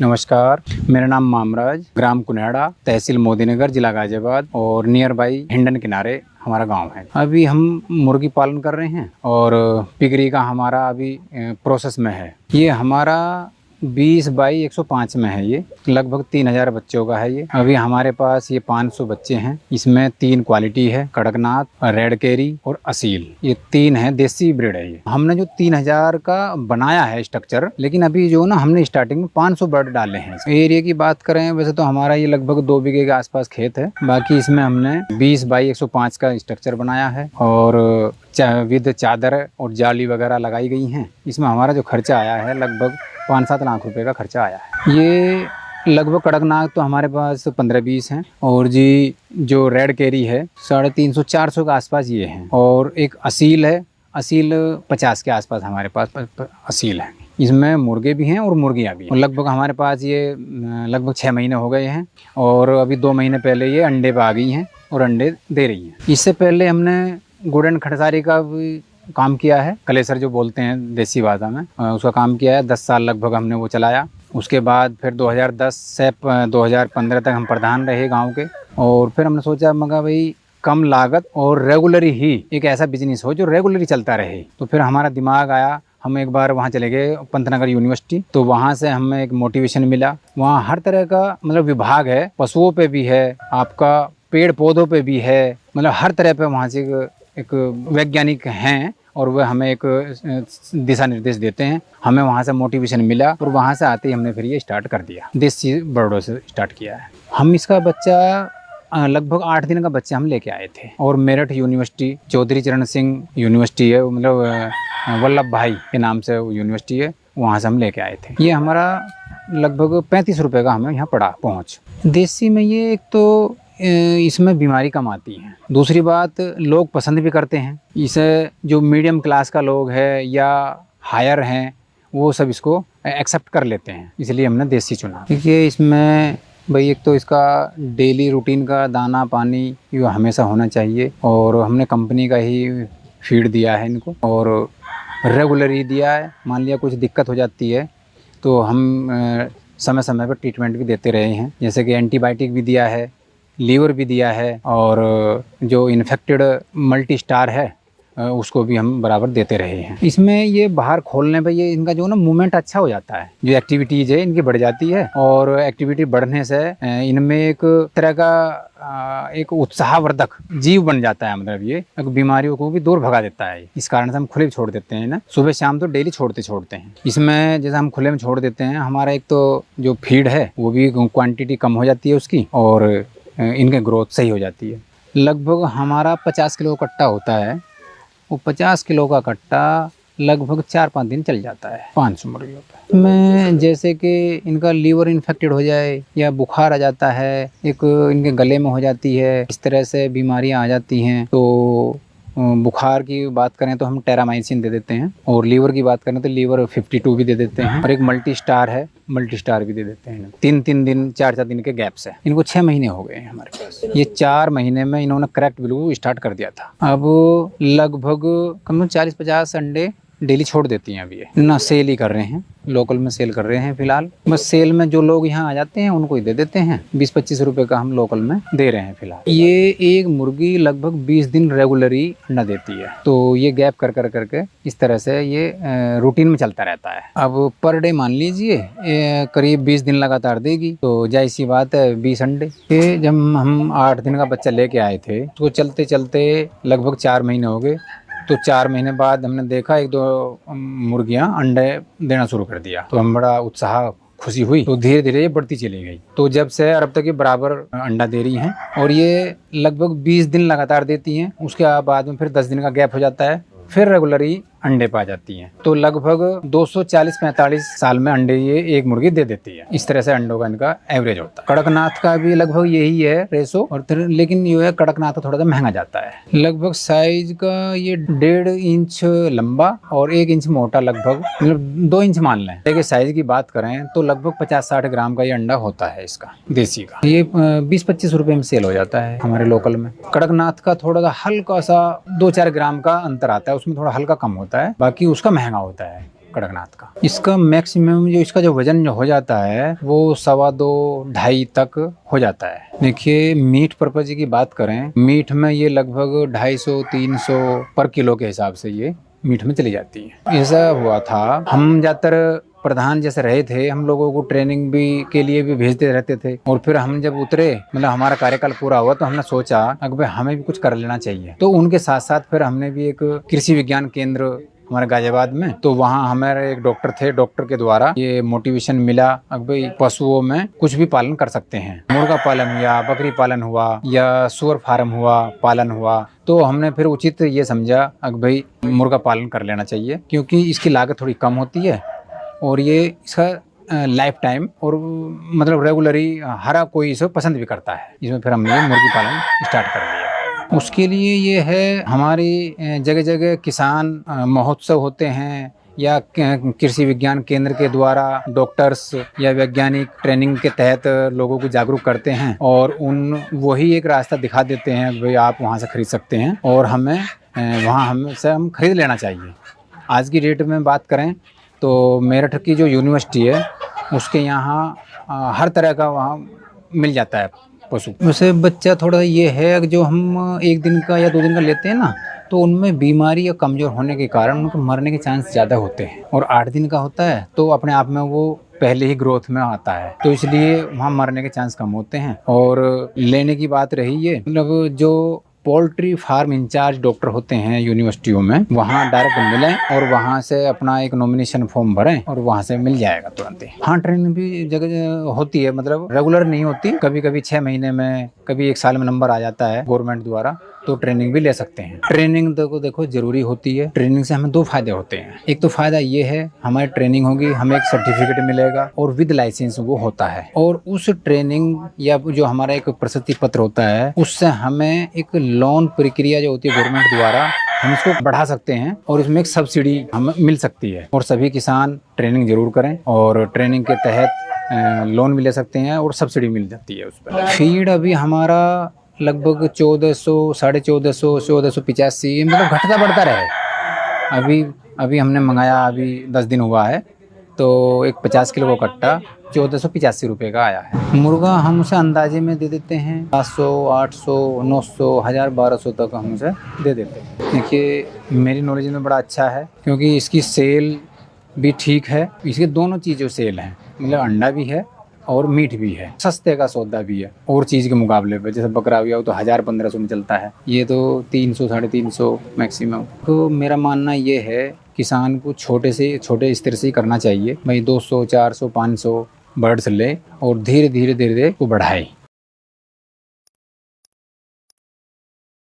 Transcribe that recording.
नमस्कार, मेरा नाम मामराज, ग्राम कुन्याड़ा, तहसील मोदीनगर, जिला गाजियाबाद और नियर बाई हिंडन किनारे हमारा गांव है। अभी हम मुर्गी पालन कर रहे हैं और पिगरी का हमारा अभी प्रोसेस में है। ये हमारा 20 बाई 105 में है। ये लगभग 3000 बच्चों का है। ये अभी हमारे पास ये 500 बच्चे हैं। इसमें 3 क्वालिटी है, कड़कनाथ, रेड केरी और असील। ये 3 है, देसी ब्रीड है। ये हमने जो 3000 का बनाया है स्ट्रक्चर, लेकिन अभी जो ना हमने स्टार्टिंग में 500 बर्ड डाले हैं। एरिया की बात करें वैसे तो हमारा ये लगभग 2 बीघे के आसपास खेत है। बाकी इसमें हमने 20 बाई 105 का स्ट्रक्चर बनाया है और विद चादर और जाली वगैरह लगाई गई हैं। इसमें हमारा जो खर्चा आया है लगभग 5-7 लाख रुपए का खर्चा आया है। ये लगभग कड़कनाथ तो हमारे पास 15-20 हैं और जी जो रेड केरी है 350-400 के आसपास ये हैं और एक असील है। असील 50 के आसपास हमारे पास असील है। इसमें मुर्गे भी हैं और मुर्गियां भी हैं। लगभग हमारे पास ये लगभग 6 महीने हो गए हैं और अभी 2 महीने पहले ये अंडे पे आ गई हैं और अंडे दे रही हैं। इससे पहले हमने गुड़न खटसारी का भी काम किया है, कलेसर जो बोलते हैं देसी भाषा में, उसका काम किया है। 10 साल लगभग हमने वो चलाया। उसके बाद फिर 2010 से 2015 तक हम प्रधान रहे गांव के और फिर हमने सोचा मगर भाई कम लागत और रेगुलरी ही एक ऐसा बिजनेस हो जो रेगुलरी चलता रहे। तो फिर हमारा दिमाग आया, हम एक बार वहाँ चले गए पंतनगर यूनिवर्सिटी, तो वहाँ से हमें एक मोटिवेशन मिला। वहाँ हर तरह का मतलब विभाग है, पशुओं पे भी है, आपका पेड़ पौधों पे भी है, मतलब हर तरह पे वहाँ से एक वैज्ञानिक हैं और वह हमें एक दिशा निर्देश देते हैं। हमें वहाँ से मोटिवेशन मिला और वहाँ से आते ही हमने फिर ये स्टार्ट कर दिया। देसी बर्डों से स्टार्ट किया है। हम इसका बच्चा लगभग 8 दिन का बच्चा हम लेके आए थे और मेरठ यूनिवर्सिटी, चौधरी चरण सिंह यूनिवर्सिटी है, मतलब वल्लभ भाई के नाम से वो यूनिवर्सिटी है, वहाँ से हम लेके आए थे। ये हमारा लगभग 35 रुपये का हमें यहाँ पड़ा पहुँच। देसी में ये एक तो इसमें बीमारी कम आती है, दूसरी बात लोग पसंद भी करते हैं इसे। जो मीडियम क्लास का लोग है या हायर हैं वो सब इसको एक्सेप्ट कर लेते हैं, इसलिए हमने देसी चुना। देखिए इसमें भाई एक तो इसका डेली रूटीन का दाना पानी ये हमेशा होना चाहिए और हमने कंपनी का ही फीड दिया है इनको और रेगुलर ही दिया है। मान लिया कुछ दिक्कत हो जाती है तो हम समय समय पर ट्रीटमेंट भी देते रहे हैं, जैसे कि एंटीबायोटिक भी दिया है, लीवर भी दिया है और जो इन्फेक्टेड मल्टी स्टार है उसको भी हम बराबर देते रहे हैं। इसमें ये बाहर खोलने पे ये इनका जो ना मूवमेंट अच्छा हो जाता है, जो एक्टिविटीज़ है इनकी बढ़ जाती है और एक्टिविटी बढ़ने से इनमें एक तरह का एक उत्साहवर्धक जीव बन जाता है। मतलब ये बीमारियों को भी दूर भगा देता है। इस कारण से हम खुले छोड़ देते हैं ना, सुबह शाम तो डेली छोड़ते हैं। इसमें जैसे हम खुले में छोड़ देते हैं, हमारा एक तो जो फीड है वो भी क्वांटिटी कम हो जाती है उसकी और इनके ग्रोथ सही हो जाती है। लगभग हमारा 50 किलो कट्टा होता है, वो 50 किलो का कट्टा लगभग 4-5 दिन चल जाता है 500 मुर्गियों पे। मैं जैसे कि इनका लीवर इन्फेक्टेड हो जाए या बुखार आ जाता है, एक इनके गले में हो जाती है, इस तरह से बीमारियां आ जाती हैं, तो बुखार की बात करें तो हम टेरामाइसिन दे देते हैं और लीवर की बात करें तो लीवर 52 भी दे देते हैं और एक मल्टी स्टार है, मल्टी स्टार भी दे देते हैं। 3-3 दिन 4-4 दिन के गैप से इनको 6 महीने हो गए हैं हमारे पास। ये 4 महीने में इन्होंने करेक्ट बिल्कुल स्टार्ट कर दिया था। अब लगभग कम 40-50 अंडे डेली छोड़ देती हैं। अभी ये ना सेल ही कर रहे हैं, लोकल में सेल कर रहे हैं फिलहाल। बस सेल में जो लोग यहाँ आ जाते हैं उनको ही दे देते हैं। 20-25 रुपए का हम लोकल में दे रहे हैं फिलहाल। ये एक मुर्गी लगभग 20 दिन रेगुलरली अंडा देती है, तो ये गैप कर करके इस तरह से ये रूटीन में चलता रहता है। अब पर डे मान लीजिए करीब 20 दिन लगातार देगी, तो जाहिर सी बात है 20 अंडे। ये जब हम 8 दिन का बच्चा लेके आए थे तो चलते चलते लगभग 4 महीने हो गए, तो 4 महीने बाद हमने देखा 1-2 मुर्गियां अंडे देना शुरू कर दिया, तो हम बड़ा उत्साह खुशी हुई, तो धीरे धीरे ये बढ़ती चली गई। तो जब से अब तक ये बराबर अंडा दे रही हैं और ये लगभग 20 दिन लगातार देती हैं। उसके बाद में फिर 10 दिन का गैप हो जाता है, फिर रेगुलरली अंडे पा जाती हैं। तो लगभग 240-45 साल में अंडे ये एक मुर्गी दे देती है। इस तरह से अंडों का इनका एवरेज होता है। कड़कनाथ का भी लगभग यही है रेशो, और लेकिन ये है कड़कनाथ थोड़ा सा महंगा जाता है। लगभग साइज का ये 1.5 इंच लंबा और 1 इंच मोटा, लगभग मतलब 2 इंच मान लें। देखिए साइज की बात करें तो लगभग 50-60 ग्राम का ये अंडा होता है इसका देसी का। ये 20-25 रुपए में सेल हो जाता है हमारे लोकल में। कड़कनाथ का थोड़ा सा हल्का सा 2-4 ग्राम का अंतर आता है, उसमें थोड़ा हल्का कम होता है, बाकी उसका महंगा होता है कड़कनाथ का। इसका मैक्सिमम जो इसका जो वजन जो हो जाता है वो 2.25-2.5 तक हो जाता है। देखिए मीट पर्पज की बात करें, मीट में ये लगभग 250-300 पर किलो के हिसाब से ये मीट में चली जाती है। ऐसा हुआ था, हम ज़्यादातर प्रधान जैसे रहे थे, हम लोगों को ट्रेनिंग भी के लिए भी भेजते रहते थे। और फिर हम जब उतरे, मतलब हमारा कार्यकाल पूरा हुआ, तो हमने सोचा अगर भाई हमें भी कुछ कर लेना चाहिए। तो उनके साथ साथ फिर हमने भी एक कृषि विज्ञान केंद्र हमारे गाजियाबाद में, तो वहाँ हमारे एक डॉक्टर थे, डॉक्टर के द्वारा ये मोटिवेशन मिला कि भाई पशुओं में कुछ भी पालन कर सकते हैं। मुर्गा पालन या बकरी पालन हुआ या सुअर फार्म हुआ, पालन हुआ, तो हमने फिर उचित ये समझा कि भाई मुर्गा पालन कर लेना चाहिए, क्योंकि इसकी लागत थोड़ी कम होती है और ये इसका लाइफ टाइम और मतलब रेगुलरी हर कोई इसे पसंद भी करता है। इसमें फिर हमने मुर्गी पालन स्टार्ट कर दिया। उसके लिए ये है, हमारी जगह जगह किसान महोत्सव होते हैं या कृषि विज्ञान केंद्र के द्वारा डॉक्टर्स या वैज्ञानिक ट्रेनिंग के तहत लोगों को जागरूक करते हैं और वही एक रास्ता दिखा देते हैं, भाई आप वहाँ से खरीद सकते हैं और हमें वहाँ हम खरीद लेना चाहिए। आज की डेट में बात करें तो मेरठ की जो यूनिवर्सिटी है उसके यहाँ हर तरह का वहाँ मिल जाता है पशु। वैसे बच्चा थोड़ा ये है कि जो हम 1 दिन का या 2 दिन का लेते हैं ना, तो उनमें बीमारी या कमज़ोर होने के कारण उनको मरने के चांस ज़्यादा होते हैं। और 8 दिन का होता है तो अपने आप में वो पहले ही ग्रोथ में आता है, तो इसलिए वहाँ मरने के चांस कम होते हैं। और लेने की बात रही है, मतलब जो पोल्ट्री फार्म इंचार्ज डॉक्टर होते हैं यूनिवर्सिटियों में, वहाँ डायरेक्ट मिलें और वहाँ से अपना एक नॉमिनेशन फॉर्म भरें और वहाँ से मिल जाएगा तुरंत ही। हाँ, ट्रेनिंग भी जगह होती है, मतलब रेगुलर नहीं होती, कभी कभी 6 महीने में, कभी 1 साल में नंबर आ जाता है गवर्नमेंट द्वारा, तो ट्रेनिंग भी ले सकते हैं। ट्रेनिंग देखो जरूरी होती है। ट्रेनिंग से हमें 2 फायदे होते हैं। एक तो फायदा ये है, हमारी ट्रेनिंग होगी, हमें एक सर्टिफिकेट मिलेगा और विद लाइसेंस वो होता है। और उस ट्रेनिंग या जो हमारा एक प्रशस्ति पत्र होता है, उससे हमें एक लोन प्रक्रिया जो होती है गवर्नमेंट द्वारा, हम इसको बढ़ा सकते हैं और इसमें एक सब्सिडी हमें मिल सकती है। और सभी किसान ट्रेनिंग जरूर करें और ट्रेनिंग के तहत लोन भी ले सकते हैं और सब्सिडी मिल जाती है उस पर। फीड अभी हमारा लगभग 1400, 1450, 1485, मतलब घटता बढ़ता रहे। अभी हमने मंगाया, अभी 10 दिन हुआ है, तो एक 50 किलो का कट्टा 1485 रुपये का आया है। मुर्गा हम उसे अंदाजे में दे देते हैं 700, 800, 900, 1000, 1200 तक हम उसे दे देते हैं। देखिए मेरी नॉलेज में बड़ा अच्छा है, क्योंकि इसकी सेल भी ठीक है। इसके दोनों चीज़ों सेल हैं, मतलब अंडा भी है और मीट भी है, सस्ते का सौदा भी है और चीज़ के मुकाबले पे। जैसे बकरा हुआ तो 1000-1500 में चलता है, ये तो 300, 350 मैक्सिमम। तो मेरा मानना ये है, किसान को छोटे स्तर से ही करना चाहिए। भाई 200, 400, 500 बर्ड्स ले और धीरे धीरे को बढ़ाए।